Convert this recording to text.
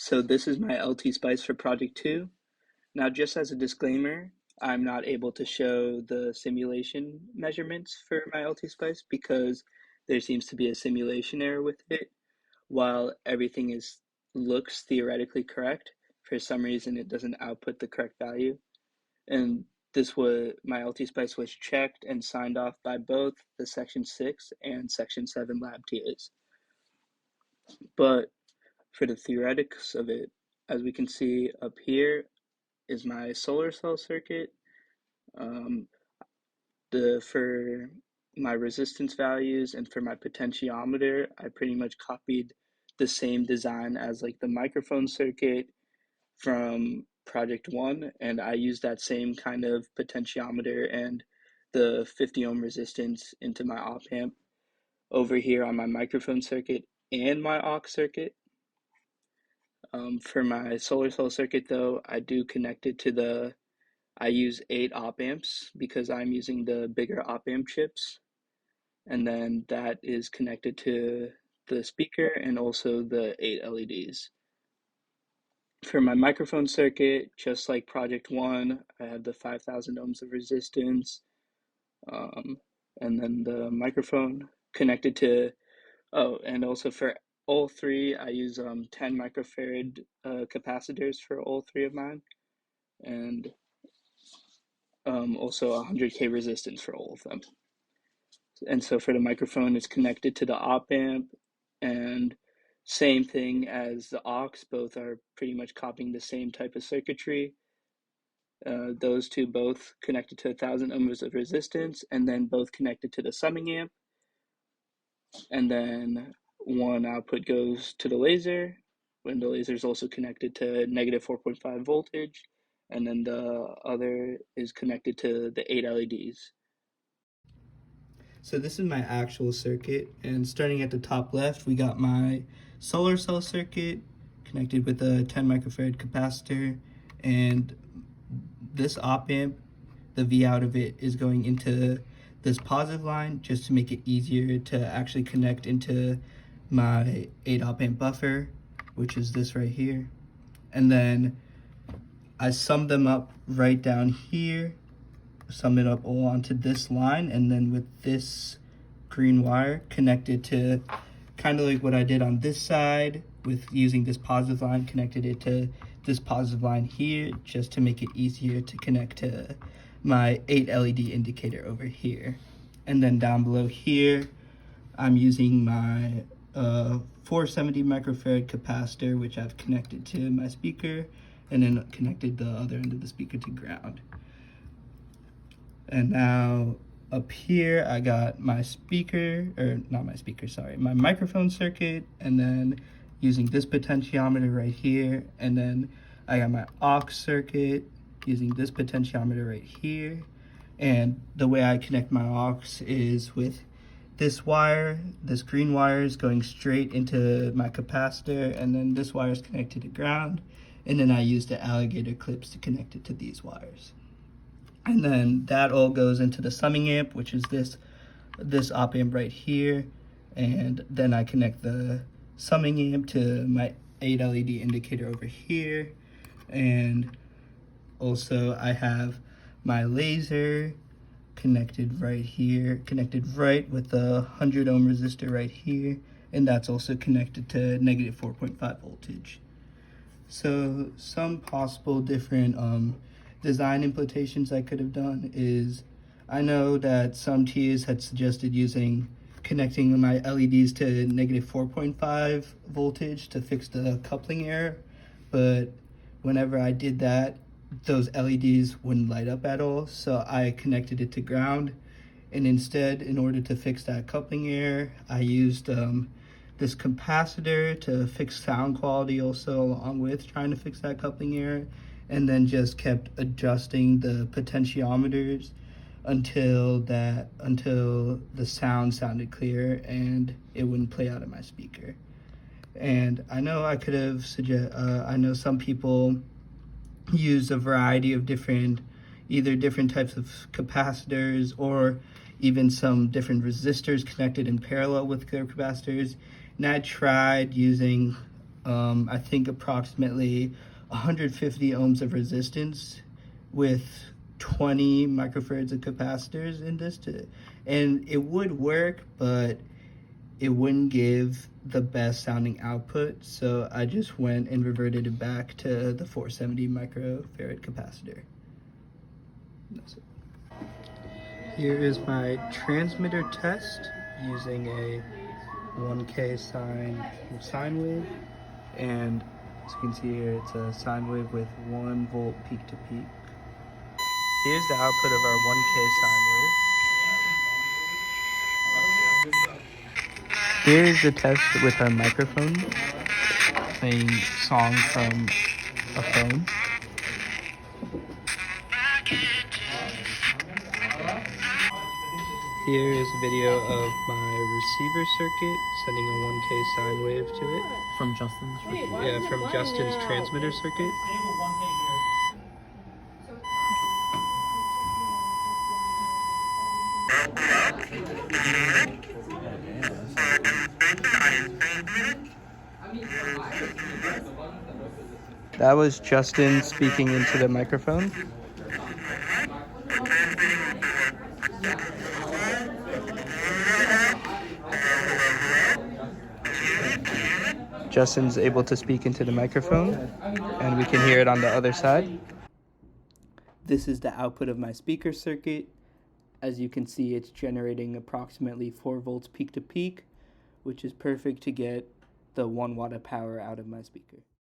So this is my LT Spice for Project 2. Now, just as a disclaimer, I'm not able to show the simulation measurements for my LT Spice because there seems to be a simulation error with it. While everything looks theoretically correct, for some reason it doesn't output the correct value. And my LT Spice was checked and signed off by both the Section 6 and Section 7 lab TAs. But for the theoretics of it, as we can see up here is my solar cell circuit. Um, for my resistance values and for my potentiometer, I pretty much copied the same design as like the microphone circuit from Project 1, and I used that same kind of potentiometer and the 50 ohm resistance into my op amp over here on my microphone circuit and my aux circuit. For my solar cell circuit though, I do connect it to I use 8 op amps because I'm using the bigger op amp chips, and then that is connected to the speaker and also the 8 LEDs. For my microphone circuit, just like Project 1, I have the 5,000 ohms of resistance, um, and then the microphone connected to, and also for all three, I use 10 microfarad capacitors for all three of mine, and also 100K resistance for all of them. And so for the microphone, it's connected to the op amp, and same thing as the aux, both are pretty much copying the same type of circuitry. Those two both connected to 1,000 ohms of resistance, and then both connected to the summing amp. And then one output goes to the laser, when the laser is also connected to negative 4.5 voltage, and then the other is connected to the 8 LEDs. So this is my actual circuit, and starting at the top left, we got my solar cell circuit connected with a 10 microfarad capacitor, and this op amp, the V out of it is going into this positive line just to make it easier to actually connect into my 8 op amp buffer, which is this right here. And then I sum them up right down here, sum it up all onto this line, and then with this green wire connected to kind of like what I did on this side with using this positive line, connected it to this positive line here just to make it easier to connect to my 8 LED indicator over here. And then down below here, I'm using my 470 microfarad capacitor, which I've connected to my speaker, and then connected the other end of the speaker to ground. And now up here, I got my my microphone circuit, and then using this potentiometer right here, and then I got my aux circuit using this potentiometer right here. And the way I connect my aux is with this wire. This green wire is going straight into my capacitor, and then this wire is connected to ground, and then I use the alligator clips to connect it to these wires. And then that all goes into the summing amp, which is this op amp right here. And then I connect the summing amp to my 8 LED indicator over here. And also I have my laser connected right here, connected right with the 100 ohm resistor right here. And that's also connected to negative 4.5 voltage. So some possible different design implementations I could have done is, I know that some TAs had suggested connecting my LEDs to negative 4.5 voltage to fix the coupling error, but whenever I did that, those LEDs wouldn't light up at all, so I connected it to ground. And instead, in order to fix that coupling error, I used this capacitor to fix sound quality also, along with trying to fix that coupling error, and then just kept adjusting the potentiometers until the sound sounded clear and it wouldn't play out of my speaker. And I know I know some people use a variety of either different types of capacitors or even some different resistors connected in parallel with their capacitors. And I tried using I think approximately 150 ohms of resistance with 20 microfarads of capacitors in this, and it would work, but it wouldn't give the best sounding output, so I just went and reverted it back to the 470 microfarad capacitor. That's it. Here is my transmitter test using a 1K sine wave, and as you can see here, it's a sine wave with 1 volt peak to peak. Here's the output of our 1K sine wave. Here is the test with our microphone, playing songs from a phone. Here is a video of my receiver circuit, sending a 1K sine wave to it. From Justin's? Yeah, from Justin's transmitter circuit. That was Justin speaking into the microphone. Justin's able to speak into the microphone, and we can hear it on the other side. This is the output of my speaker circuit. As you can see, it's generating approximately 4 volts peak to peak, which is perfect to get the 1 watt of power out of my speaker.